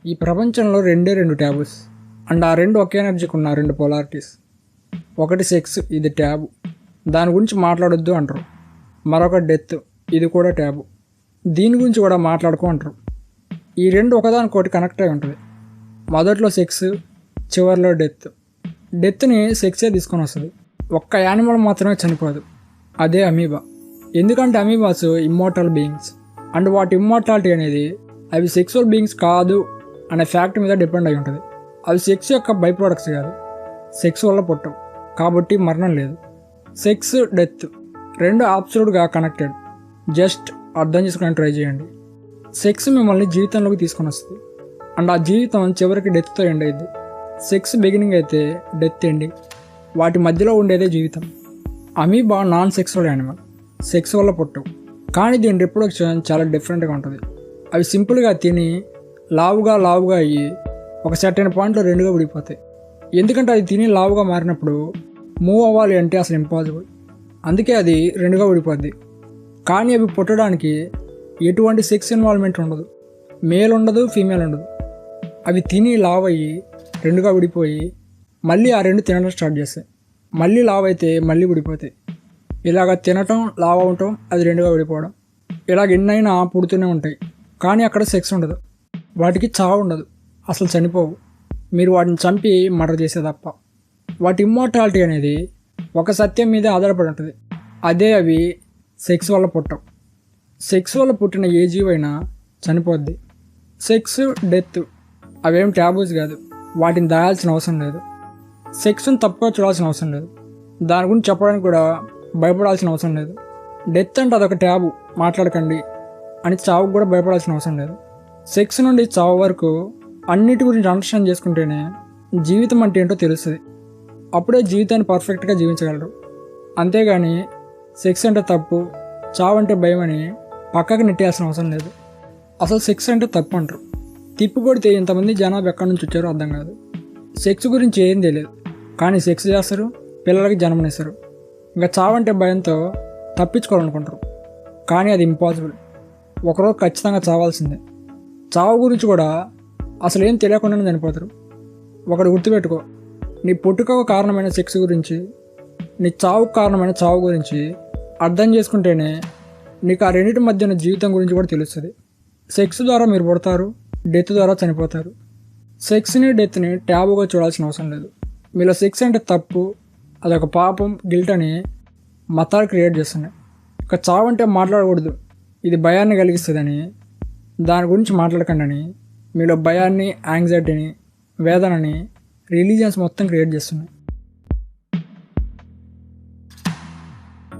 ఈ ప్రపంచంలో రెండే రెండు ట్యాబుస్ అండ్ ఆ రెండు ఒకే ఎనర్జీకి ఉన్న రెండు పొలారిటీస్. ఒకటి సెక్స్, ఇది ట్యాబు, దాని గురించి మాట్లాడొద్దు అంటారు. మరొక డెత్, ఇది కూడా ట్యాబు, దీని గురించి కూడా మాట్లాడుకో అంటారు. ఈ రెండు ఒకదానికొకటి కనెక్ట్ అయి ఉంటుంది. మొదట్లో సెక్స్, చివరిలో డెత్. డెత్ని సెక్సే తీసుకొని వస్తుంది. ఒక్క యానిమల్ మాత్రమే చనిపోదు, అదే అమీబా. ఎందుకంటే అమీబాస్ ఇమ్మోర్టల్ బీయింగ్స్ అండ్ వాటి ఇమ్మోర్టాలిటీ అనేది అవి సెక్సువల్ బీయింగ్స్ కాదు అనే ఫ్యాక్ట్ మీద డిపెండ్ అయి ఉంటుంది. అవి సెక్స్ యొక్క బై ప్రోడక్ట్స్ కాదు, సెక్స్ వల్ల పుట్టవు, కాబట్టి మరణం లేదు. సెక్స్, డెత్ రెండు అబ్సల్యూట్గా కనెక్టెడ్. జస్ట్ అర్థం చేసుకుని ట్రై చేయండి. సెక్స్ మిమ్మల్ని జీవితంలోకి తీసుకొని వస్తుంది అండ్ ఆ జీవితం చివరికి డెత్తో ఎండ్ అయ్యింది. సెక్స్ బిగినింగ్ అయితే డెత్ ఎండింగ్, వాటి మధ్యలో ఉండేదే జీవితం. Amoeba non sexual animal, sex వల్ల పుట్టవు, కానీ దీని రిప్రొడక్షన్ చాలా డిఫరెంట్గా ఉంటుంది. అవి సింపుల్గా తిని లావుగా అయ్యి ఒక సర్టెన్ పాయింట్లో రెండుగా విడిపోతాయి. ఎందుకంటే అది తిని లావుగా మారినప్పుడు మూవ్ అవ్వాలి అంటే అసలు ఇంపాసిబుల్, అందుకే అది రెండుగా విడిపోద్ది. కానీ అవి పుట్టడానికి ఎటువంటి సెక్స్ ఇన్వాల్వ్మెంట్ ఉండదు, మేల్ ఉండదు, ఫీమేల్ ఉండదు. అవి తిని లావ్ అయ్యి రెండుగా విడిపోయి మళ్ళీ ఆ రెండు తినడం స్టార్ట్ చేస్తాయి. మళ్ళీ లావ్ అయితే మళ్ళీ విడిపోతాయి. ఇలాగ తినటం, లావ్ అవటం, అది రెండుగా విడిపోవడం, ఇలాగ ఎన్నైనా పుడుతూనే ఉంటాయి. కానీ అక్కడ సెక్స్ ఉండదు, వాటికి చావు ఉండదు, అసలు చనిపోవు. మీరు వాటిని చంపి మర్డర్ చేసే తప్ప. వాటి ఇమ్మోర్టాలిటీ అనేది ఒక సత్యం మీదే ఆధారపడి ఉంటుంది, అదే అవి సెక్స్ వల్ల పుట్టవు. సెక్స్ వల్ల పుట్టిన ఏ జీవైనా చనిపోద్ది. సెక్స్, డెత్ అవేం ట్యాబూస్ కాదు, వాటిని దాయాల్సిన అవసరం లేదు. సెక్స్ని తప్పుగా చూడాల్సిన అవసరం లేదు, దాని గురించి చెప్పడానికి కూడా భయపడాల్సిన అవసరం లేదు. డెత్ అంటే అదొక ట్యాబు, మాట్లాడకండి అని చావుకు కూడా భయపడాల్సిన అవసరం లేదు. సెక్స్ నుండి చావు వరకు అన్నిటి గురించి అండర్స్టాండ్ చేసుకుంటేనే జీవితం అంటే ఏంటో తెలుస్తుంది. అప్పుడే జీవితాన్ని పర్ఫెక్ట్గా జీవించగలరు. అంతేగాని సెక్స్ అంటే తప్పు, చావు అంటే భయం అని పక్కకి నెట్టేయాల్సిన అవసరం లేదు. అసలు సెక్స్ అంటే తప్పు అంటారు. తిప్పి కొడితే ఇంతమంది జనాభా ఎక్కడి నుంచి వచ్చారో అర్థం కాదు. సెక్స్ గురించి ఏం తెలియదు, కానీ సెక్స్ చేస్తారు, పిల్లలకి జన్మనిస్తారు. ఇంకా చావంటే భయంతో తప్పించుకోవాలనుకుంటారు, కానీ అది ఇంపాసిబుల్. ఒకరోజు ఖచ్చితంగా చావాల్సిందే. చావు గురించి కూడా అసలు ఏం తెలియకుండానే చనిపోతారు. ఒకటి గుర్తుపెట్టుకో, నీ పుట్టుకకు కారణమైన సెక్స్ గురించి, నీ చావుకు కారణమైన చావు గురించి అర్థం చేసుకుంటేనే నీకు ఆ రెండింటి మధ్యన జీవితం గురించి కూడా తెలుస్తుంది. సెక్స్ ద్వారా మీరు పుడతారు, డెత్ ద్వారా చనిపోతారు. సెక్స్ని, డెత్ని ట్యాబుగా చూడాల్సిన అవసరం లేదు. మీలో సెక్స్ అంటే తప్పు, అదొక పాపం, గిల్ట్ అని మతాలు క్రియేట్ చేస్తున్నాయి. ఇక చావు అంటే మాట్లాడకూడదు, ఇది భయాన్ని కలిగిస్తుందని, దాని గురించి మాట్లాడకండి అని మీలో భయాన్ని, యాంగ్జైటీని, వేదనని రిలీజియన్స్ మొత్తం క్రియేట్ చేస్తున్నాయి.